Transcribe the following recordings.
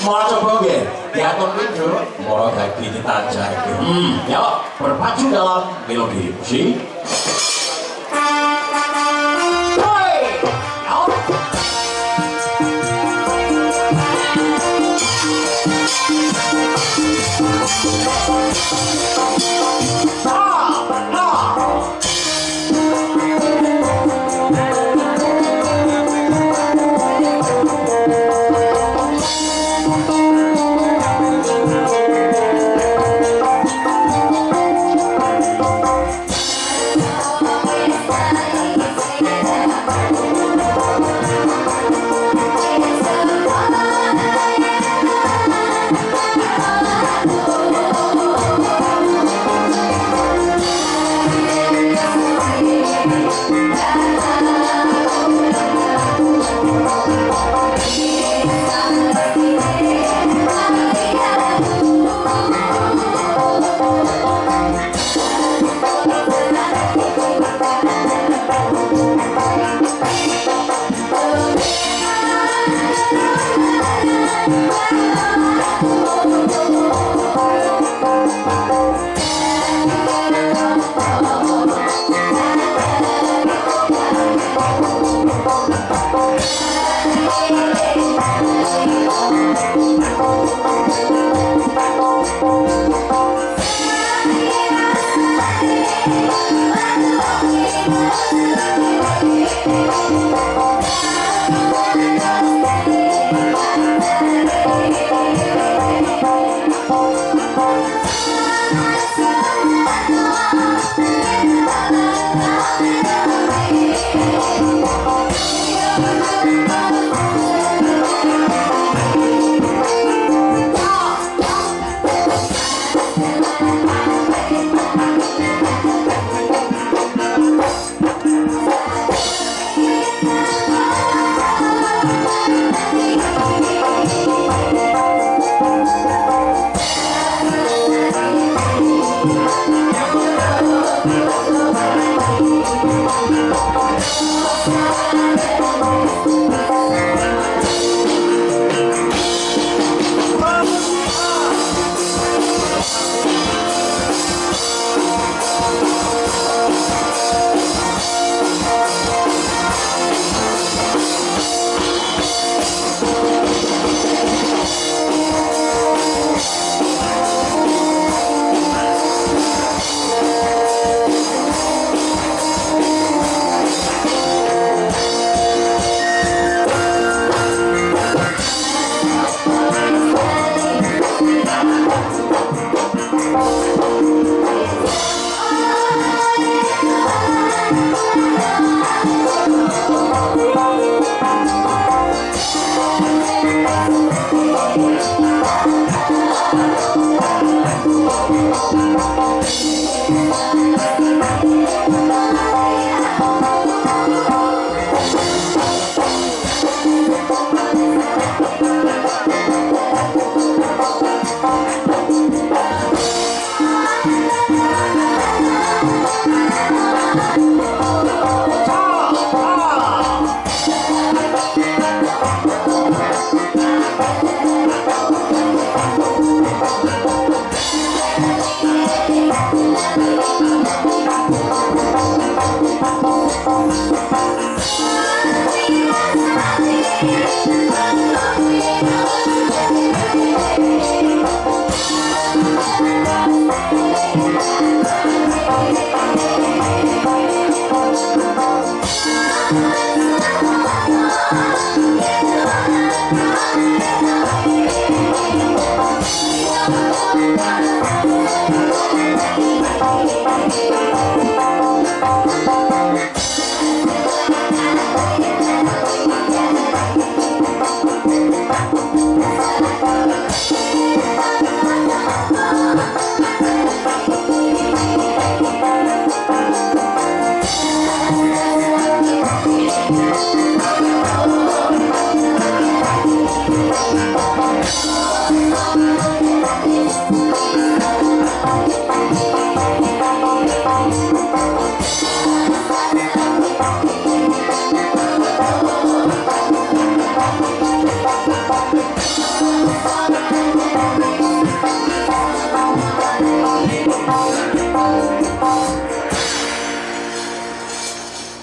Mau coba nggih? Diatur video, mau dadi ditanjak. Yuk, berpacu dalam melodi musik.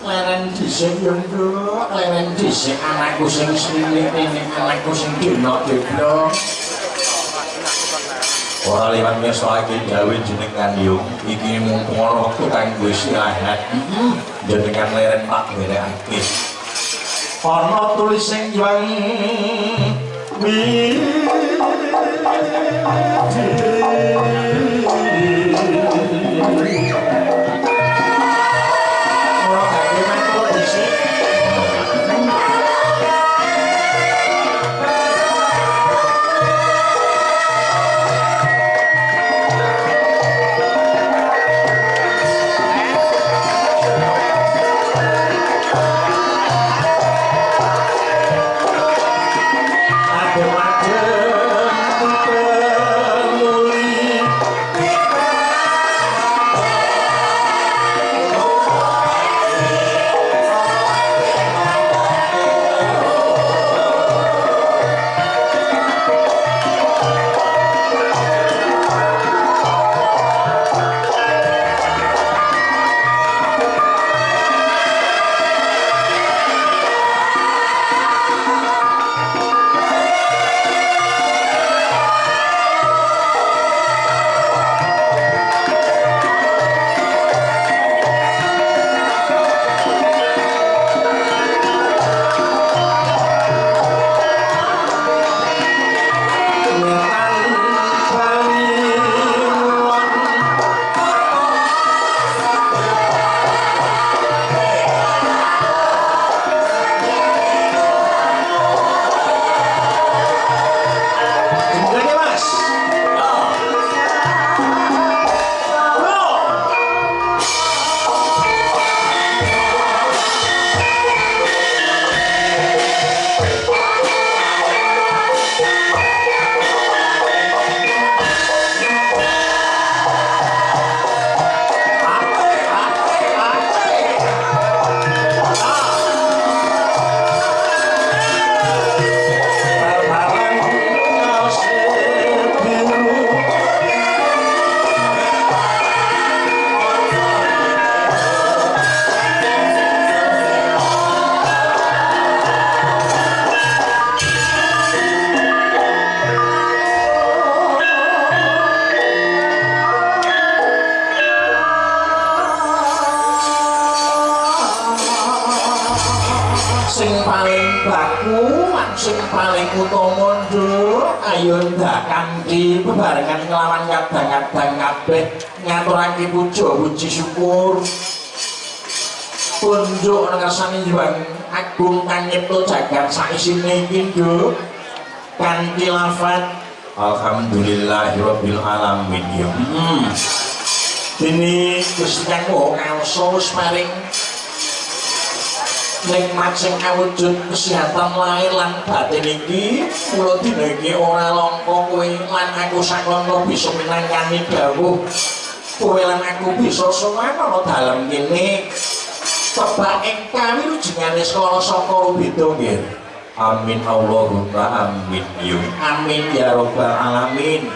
Leren dhisik yo nduk, leren dhisik anakku sing slilit ini, anakku sing dino-dino. Ora liwat ngeso iki gawe jenengan yo. Iki mumpung ana wektu kanggo istirahat. Jenengan leren Pak derekake. Ana tulis sing wangi. Sing paling utama nduk ayo ndak kanthi bebarengan nglawan kadang-kadang kabeh ngaturake puja-puji syukur punjuk ngersani Hyang Agung kang nyipta jagat saisine iki nduk kanthi lafaz alhamdulillahirabbil alamin ya dene Gusti Kang Maha paring nikmat sing awujud kesehatan lahir lan batin iki kula dina iki ora langka kowe lan aku saklono bisa minangkani dawuh kowe lan aku bisa sowan ana dalem kene kebak ing kawilujengane skala saka rubeda nggih amin Allahumma amin ya amin ya rabbal alamin.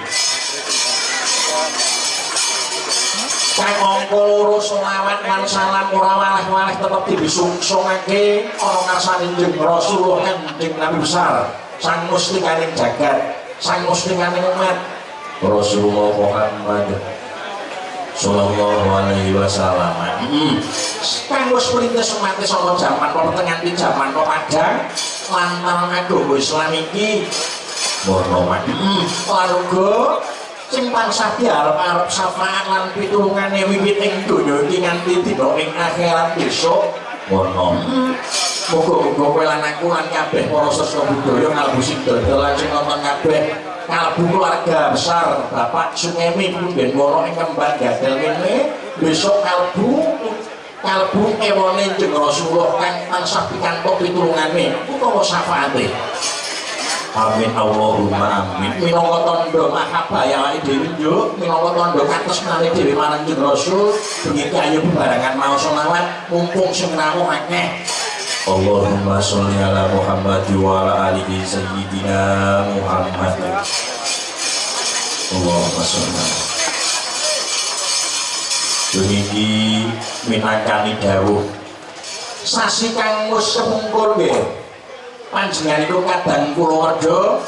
Kang angka loro selawat lan salam ora waleh-waleh tetep dibisungsungake ana ngarsane Kanjeng Rasulullah Kanjeng Nabi besar sang muslimaning jagat sang muslimaning umat Rasulullah Muhammad sallallahu alaihi wasallam. Kang wis printis umat saka jaman pertengahan iki jaman padang lan marang agama Islam iki mono warga sing tansah diarep-arep syafaat lan pitulungane wiwit ing donya iki nganti dina ing akhirat besok ngono. Muga-muga kowe lan aku lan kabeh para sestra budaya kalbu sing dodol lan sing nonton kabeh kalbu keluarga besar Bapak Sungemi Pundhen Woro ing Kembar Gadel kene besok kalbu ewone Kanjeng Rasulullah kang tansah pikantuk pitulungane utawa syafaate. Amin Allahumma amin. Minangka tandha mahabbah awake dhewe njuk, minangka tandha katresnane dhewe marang Kanjeng Rasul, bengi ayo bebarengan maos selawat mumpung sing rawuh akeh. Allahumma sholli ala Muhammad wa ala alihi sayyidina Muhammad. Allahumma sholli. Duniki minangkani dawuh sasi kang wis kepungkur nggih. Panjenenganipun kadang kulawarga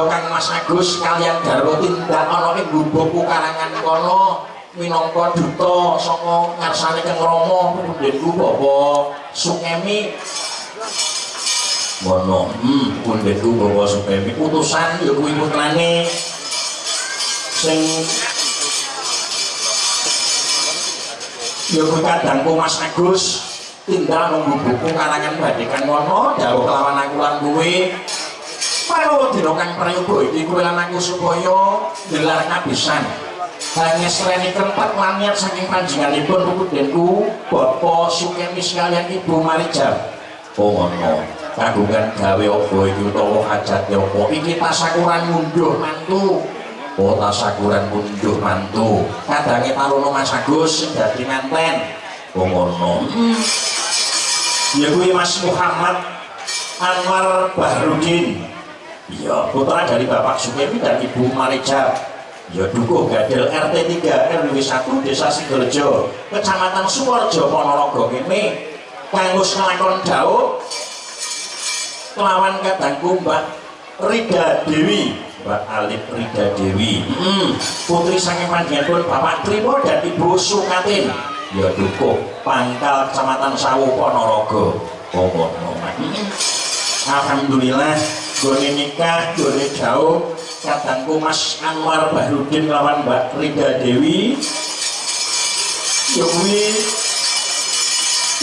kang Mas Agus kaliyan garwa tindak ana ing gubuk karangan kono minangka duta saka ngarsane Kang Rama pundhenku Bapak Sukemi. Mono pundhenku Bapak Sukemi utusan ya kuwi putrane sing ya kuwi kadangku Mas Agus tindak nunggu buku karangan Badekan Wono dawuh kelawan aku lan kowe para dina kang prayoga iki kowe lan aku supaya gelar kabisan hanya sereni tempat lanyar saking panjenenganipun pundhenku Bapak Sukemi sekalian Ibu Marijam. Oh ngono kagungan gawe apa iki utawa hajat apa iki tasakuran ngunduh mantu. Oh tasakuran ngunduh mantu kadange tarono Mas Agus dadi nganten. Oh ngono ya kuwi Mas Muhammad Anwar Bahrudin. Iya putra dari Bapak Sukemi dan Ibu Marijam. Ya dukuh gadel RT 3 RW 1 Desa Sidorejo Kecamatan Suwarjo Ponorogo kene kanggo nglakon dawuh kelawan kadangku Mbak Rida Dewi, Mbak Alif Rida Dewi, putri saking panjenenganipun Bapak Trimo dan Ibu Sukatin. Ya dukuh Pangkal Kecamatan Sawu Ponorogo. Alhamdulillah gone nikah gone jauh kadangku Mas Anwar Bahrudin lawan Mbak Rida Dewi ya kuwi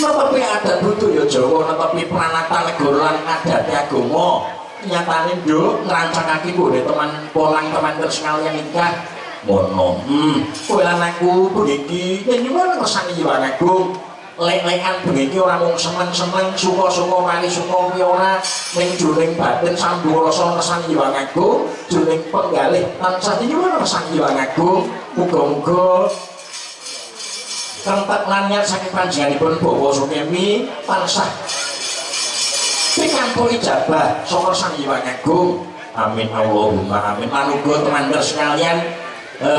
netepi adat butuh ya Jawa netepi pranata negara lan adat agama nyatane nduk ngrancangake gone teman polang teman sekalian nikah mono kowe lan aku bengi yen nyuwun kersane Hyang Agung lek-lekan bengi ora mung seneng-seneng suka-suka mari suka ki ora ning jroning batin sambu rasa kersane Hyang Agung jroning penggalih tansah nyuwun kersane Hyang Agung muga-muga kentek lanyar saking panjenenganipun Bapak Sukemi tansah pikantuk ijabah saka Sang Hyang Agung. Amin Allahumma amin. Lan uga teman-teman sekalian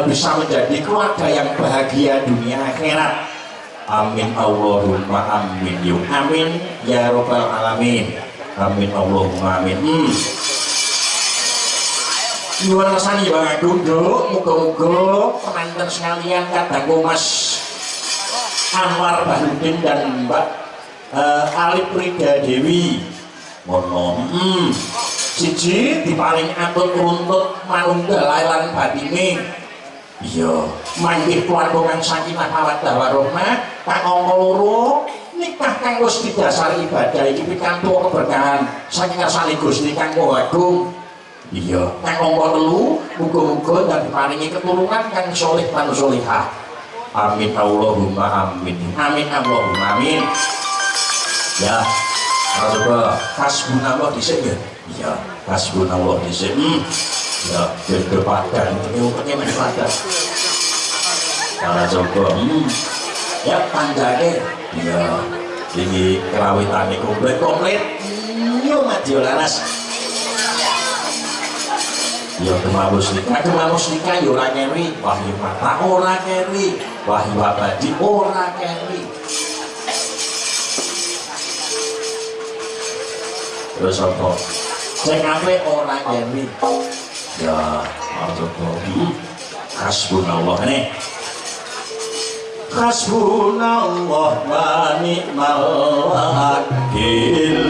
bisa menjadi keluarga yang bahagia dunia akhirat. Amin Allahumma amin yuk amin ya robbal alamin. Amin Allahumma amin. Nyuwun kersane Hyang Agung nduk muga-muga teman-teman sekalian kadangku Mas Anwar Bahrudin dan Mbak Alif Rida Dewi ngono siji diparing atut runtut manunggal lan batine. Iya manggih keluarga kang sakinah mawaddah warahmah kang angka loro nikah kang wis didasari ibadah iki pikantuk keberkahan saking ngersane Gusti Kang Maha Agung. Iya kang angka telu muga-muga dan diparingi keturunan kang saleh lan salihah. Amin Allahumma amin. Amin Allahumma amin. Ya coba hasbunallah dhisik ya. Iya hasbunallah dhisik. Ya berdebatkan itu bagaimana padan para coba ya panjangnya ya ini kerawitannya komplit yuk mati laras ya kemamus nikah ya ora keri wahyu mata ora keri wahyu abadi ora keri terus apa cek apa ora keri ya maksudnya hasbunallah nih hasbunallah wa ni'mal wakil.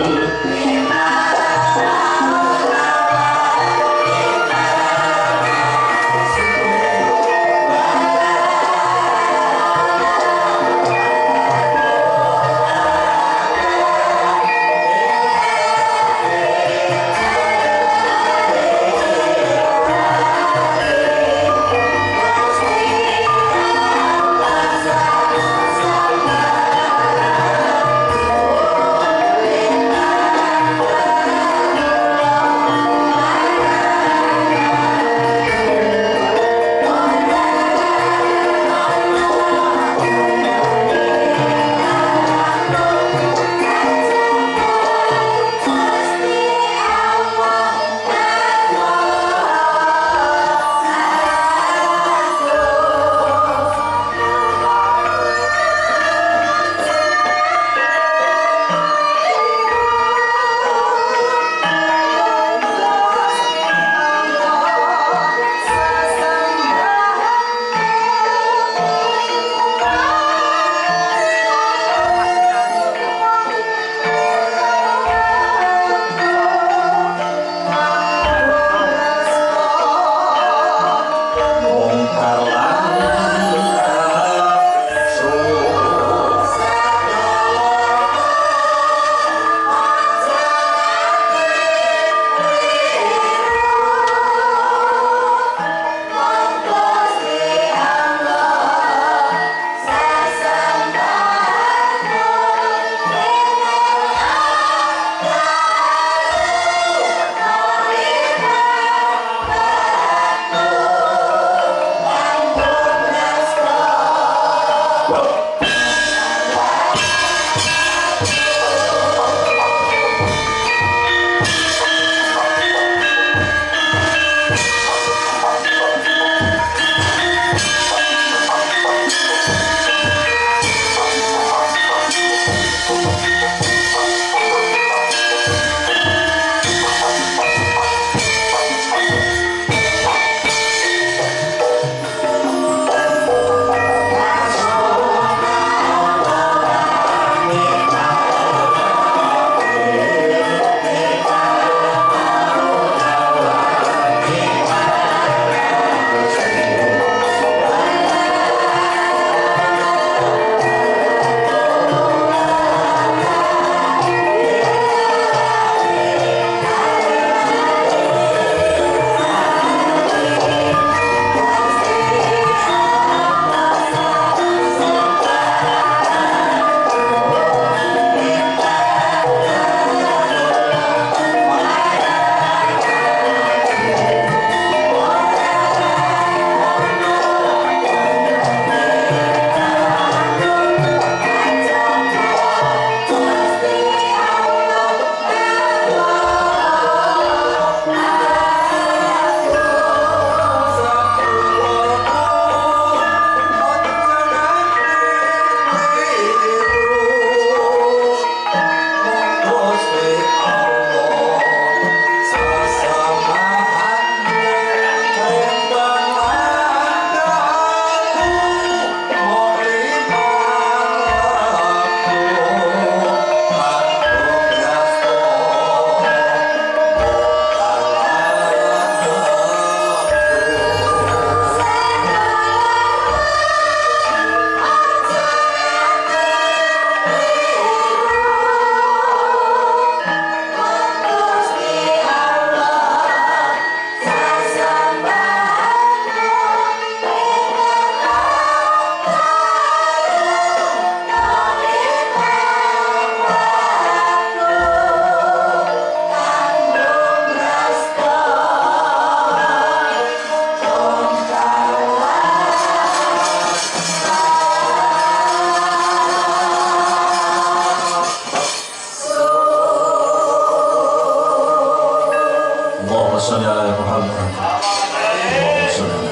sholli ala Muhammad. Allahumma sholli.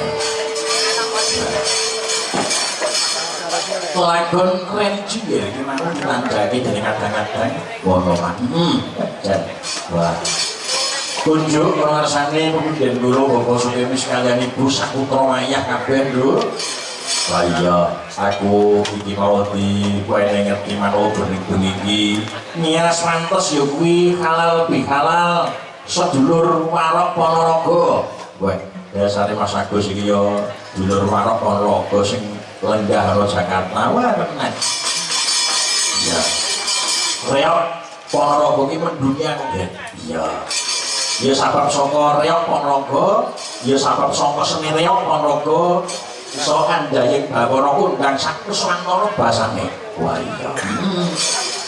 Lagon religi ya gimana ditandai dari kadang-kadang wono mah. Jan. Wah. Kunjuk rasane kemudian guru Bapak Sukemi sekalian Ibu saputra ayah kabeh lho. Lah iya, aku iki mau di kowe ngerti mano bengi-bengi iki nias pantes ya kuwi halal bihalal sedulur Warok Ponorogo. Wah, dasare Mas Agus iki ya dulur Warok Ponorogo sing lenggah karo Jakarta. Wah, tenan. Ya. Reok Ponorogo iki mendunia kabeh. Iya. Ya sabab saka reok Ponorogo, ya sabab saka seni reok Ponorogo. So andayeng bawana undang sakus wantara basane. Wah iya.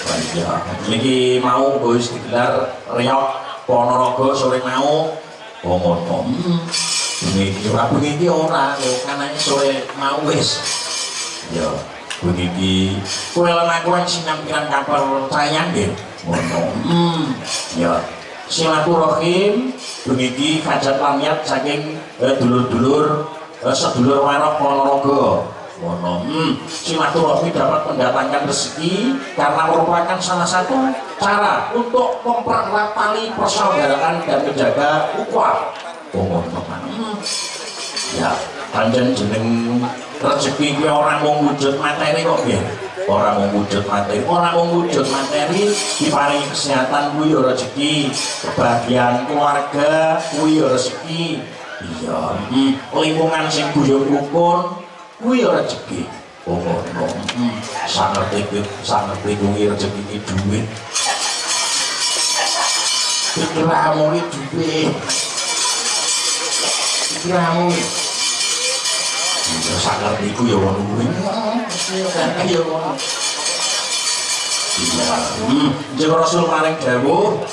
Wah iya. Iki mau wis digelar reok Ponorogo sore mau. Oh ngono. Niki bengi iki ora kanane sore mau wis. Ya, bengi iki kowe lan aku sinampiran kapal sayang nggih. Ngono. Ya. Silaturahim bengi iki hajat lamiat saking dulur-dulur sedulur Warok Ponorogo. Ngono. Silaturahmi dapat mendatangkan rezeki karena merupakan salah satu cara untuk mempererat tali persaudaraan dan menjaga ukhuwah. Ngono. Ya, pancen jeneng rezeki kuwi ora mung wujud materi kok nggih. Ora mung wujud materi, ora mung wujud materi diparingi kesehatan kuwi ya rezeki, kebahagiaan keluarga kuwi ya rezeki. Iya, lingkungan sing guyub rukun kuwi ya rezeki. Oh ngono. Sangat kuwi rezeki iki dhuwit. Pikiranmu iki dhuwit. Pikiranmu ya sangat iku ya ngono kuwi. Ya ngono. Iya. Jeng Rasul maring dawuh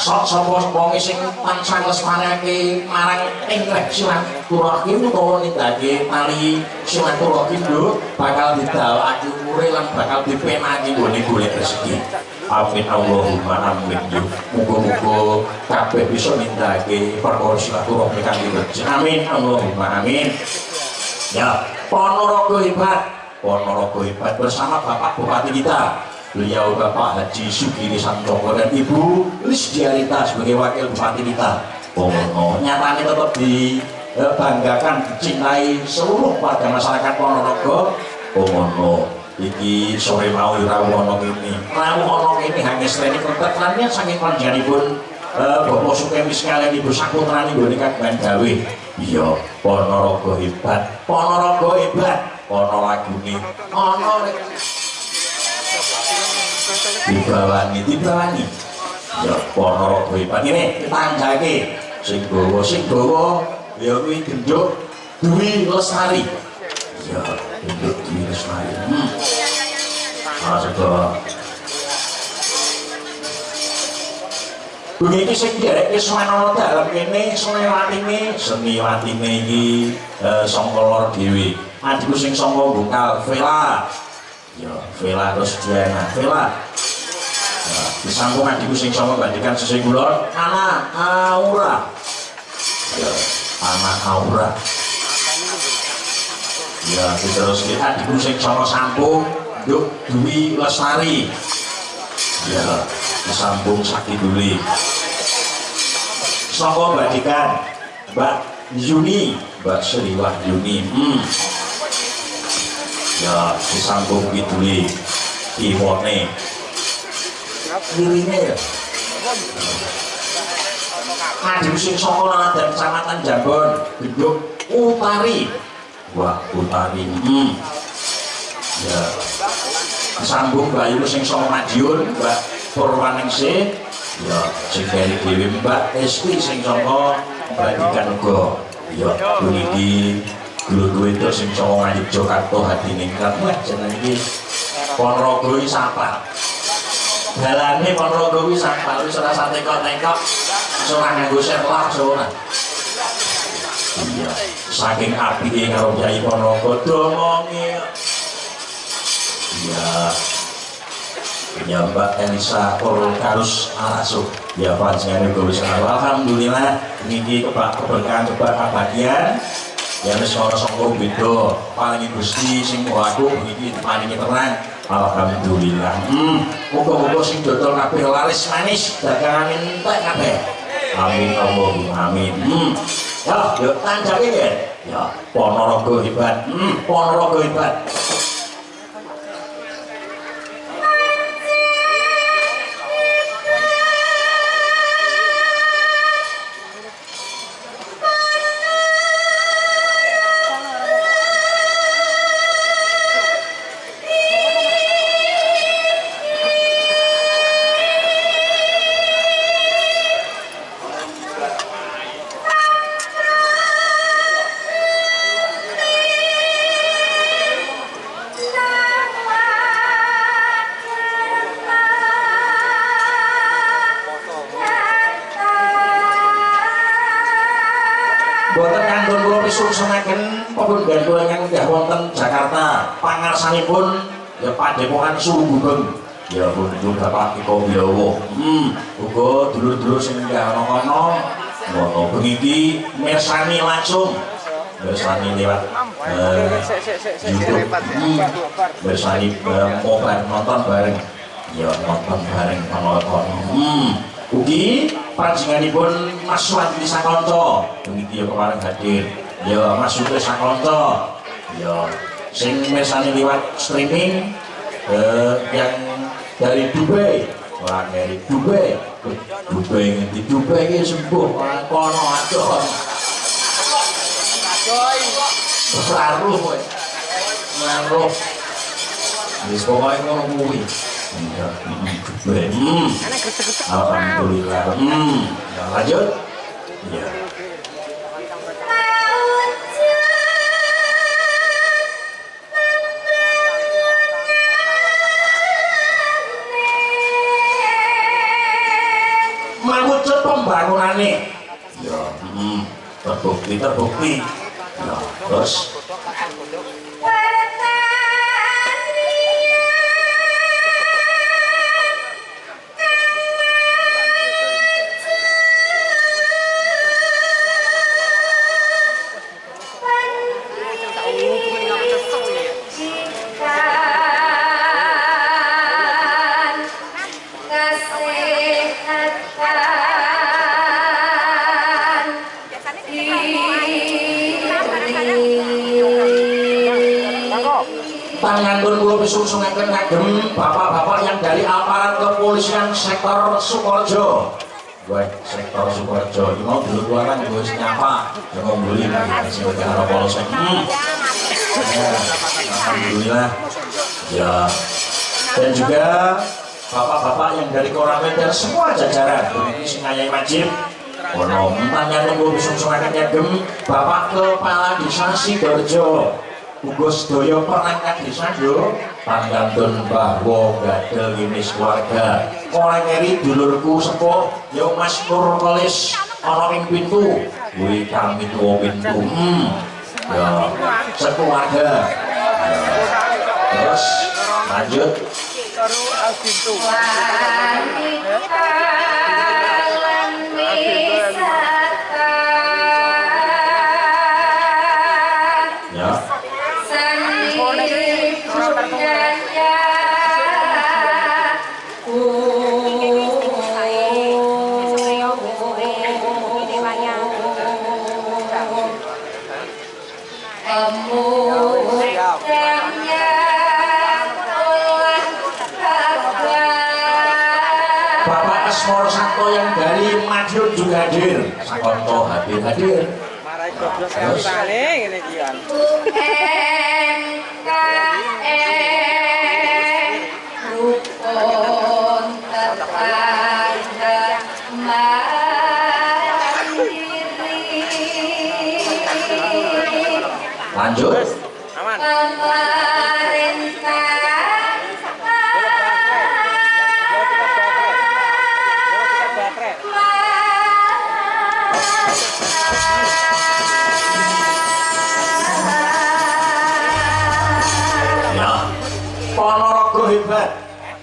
sok sapa wong sing tansah lesmarake marang ingkang silaturahim utawa nindakake tali silaturahim lho bakal didawake umure lan bakal dipenaki nggone golek rezeki. Amin Allahumma amin. Muga-muga kabeh bisa nindakake perkara silaturahmi kanthi rezeki. Amin Allahumma amin. Ya, Ponorogo hebat bersama Bapak Bupati kita. Beliau Bapak Haji Sugiri Santoko dan Ibu Lisdiarita sebagai wakil bupati kita. Nyatanya tetap dibanggakan, dicintai seluruh warga masyarakat Ponorogo. Iki sore mau rawuh ana kene hanges rene ketetelannya saking panjenenganipun Bapak Sukemi sekalian Ibu saputrani nggone kagungan gawe. Iya, Ponorogo hebat. Ana lagune. Ana dibawani ya Ponorogo hebat ini ditandake sing gawa ya kuwi Genduk Dwi Lestari ya Genduk Dwi Lestari bengi sing dereke sowan dalam kene seni watine iki saka lor dhewe adikku sing saka Bungkal Vela. Ya, Vela terus Diana, Vela. Disambung adikku sing sama bandikan sesing kulon, Ana Aura. Ya, Ana Aura. Ya, terus adikku sing sama sambung Nduk Dwi Lestari. Ya, disambung Sakti Duli. Saka bandikan Mbak Yuni, Mbak Sri Wahyuni. Ya disambung gitu nih Iwone kirine ya adik sing saka dan Kecamatan Jambon Genduk Utari. Wah Utari ya disambung Mbak Yuni sing saka Madiun Mbak Purwaningsih ya sing dari dhewe Mbak Esti sing saka Bandikan uga ya puniki dulu itu sing cowok ngajib Jokarto hati ningkat. Wah jeneng iki Ponorogo iki sapa dalane Ponorogo iki sapa wis ora satekok-tekok ora nganggo serlah ora. Iya saking apike karo Kyai Ponorogo domongi. Iya ya Mbak Elisa Karus Alasuh ya panjenengan uga wis alhamdulillah niki keberkahan kebahagiaan ya wis ora sangka beda paling Gusti sing aku iki paling terang alhamdulillah muga-muga sing dodol kabeh laris manis dagangan entek kabeh amin Allahumma amin ya yo tanjake ya Ponorogo hebat Ponorogo hebat. Pepundhen kula ingkang enggah wonten Jakarta pangarsanipun ya Padepokan Sulugugeng ya pun Bapak Iko Wibowo uga dulur-dulur sing enggah ana kono ngono bengi mirsani langsung mirsani lewat YouTube mirsani mobile nonton bareng ya nonton bareng ana kono ugi panjenenganipun Mas Wandi Sakonco bengi ya kemarin hadir ya Mas Sute Sakonco ya sing mesane liwat streaming yang dari Dubai wah dari Dubai ngendi Dubai iki sembuh kono adoh saruh kowe ngaruh wis pokoke ngono kuwi Dubai alhamdulillah ya lanjut ya pembangunannya ya terbukti ya terus pangandur kula pisungsungaken kagem bapak-bapak yang dari aparat kepolisian sektor Sukorejo. Wah, sektor Sukorejo iki mau dulu luaran wis nyapa, ya mau beli sing karo polsek. Alhamdulillah. Ya. Dan juga bapak-bapak yang dari Koramil dan semua jajaran ini sing ngayahi wajib. Ono pangandur kula pisungsungaken kagem Bapak Kepala Desa Sidoarjo. Uga sedaya perangkat desa yo panggantun bahwa gadel ginis keluarga ora ngeri dulurku sepuh yo Mas Nur Kelis ana ing pintu kuwi kami tuwa pintu ya sekeluarga terus lanjut karo pintu yang dari Madiun juga hadir, Sakonto hadir. Marai goblok paling ngene iki kan. Lanjut. Aman.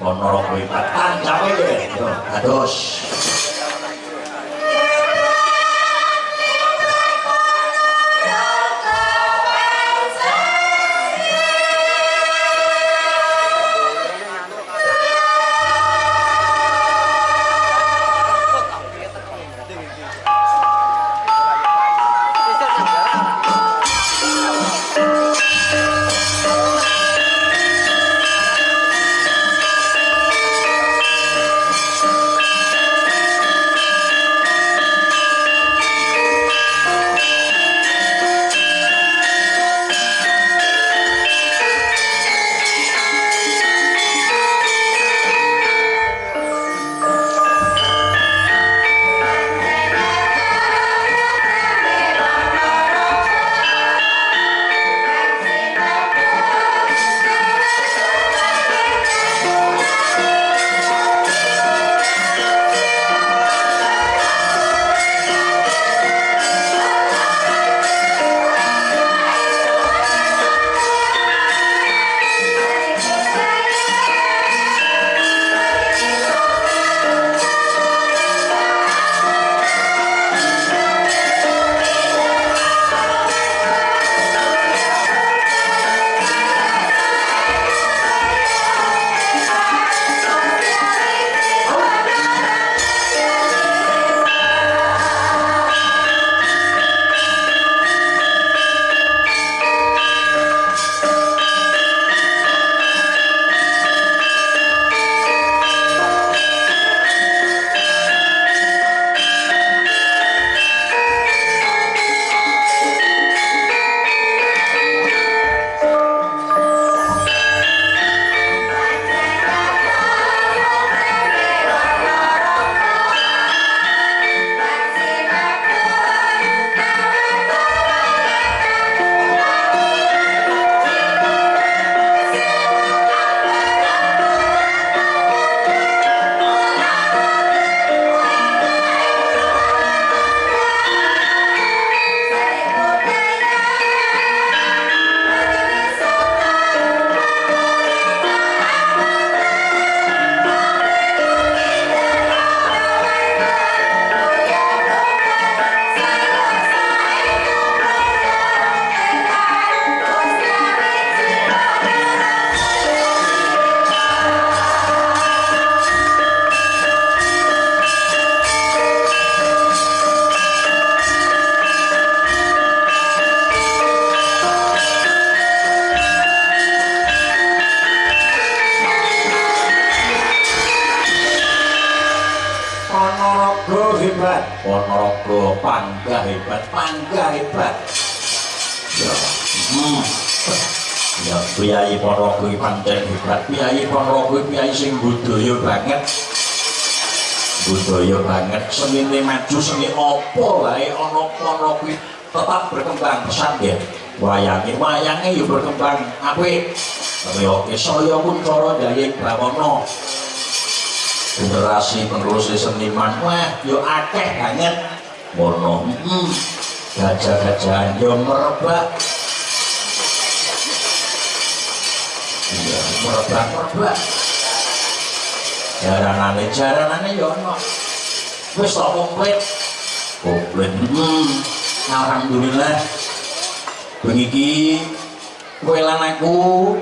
Ponorogo kuwi tanjape yo kados Ponorogo panggah hebat ya ya Piyayi Ponorogo iki pancen hebat. Piyayi Ponorogo piyayi sing budaya banget senine maju seni apa wae ana Ponorogo tetap berkembang pesat ya. Wayange ya berkembang apik kaya saya pun cara Jayeng Bawana generasi penerus seniman wah yo akeh banget mono gajah-gajahan yo merebak iya merebak jaranane yo ono wis tak komplit alhamdulillah bengi iki kowe lan aku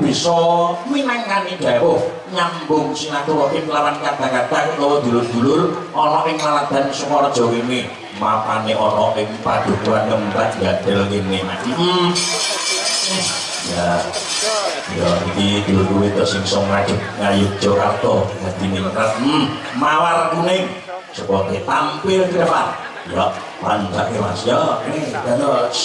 bisa minangkani dawuh nyambung silaturahim lawan kadang-kadang utawa dulur-dulur ana ing Laladan Sukorejo kene mapane ana ing Padukuhan Ngembat Gadel kene ya iki dulur-dulur itu sing iso ngayuh Jakarta dadi ningrat mawar kuning supaya tampil ke depan ya pancake Mas ya dados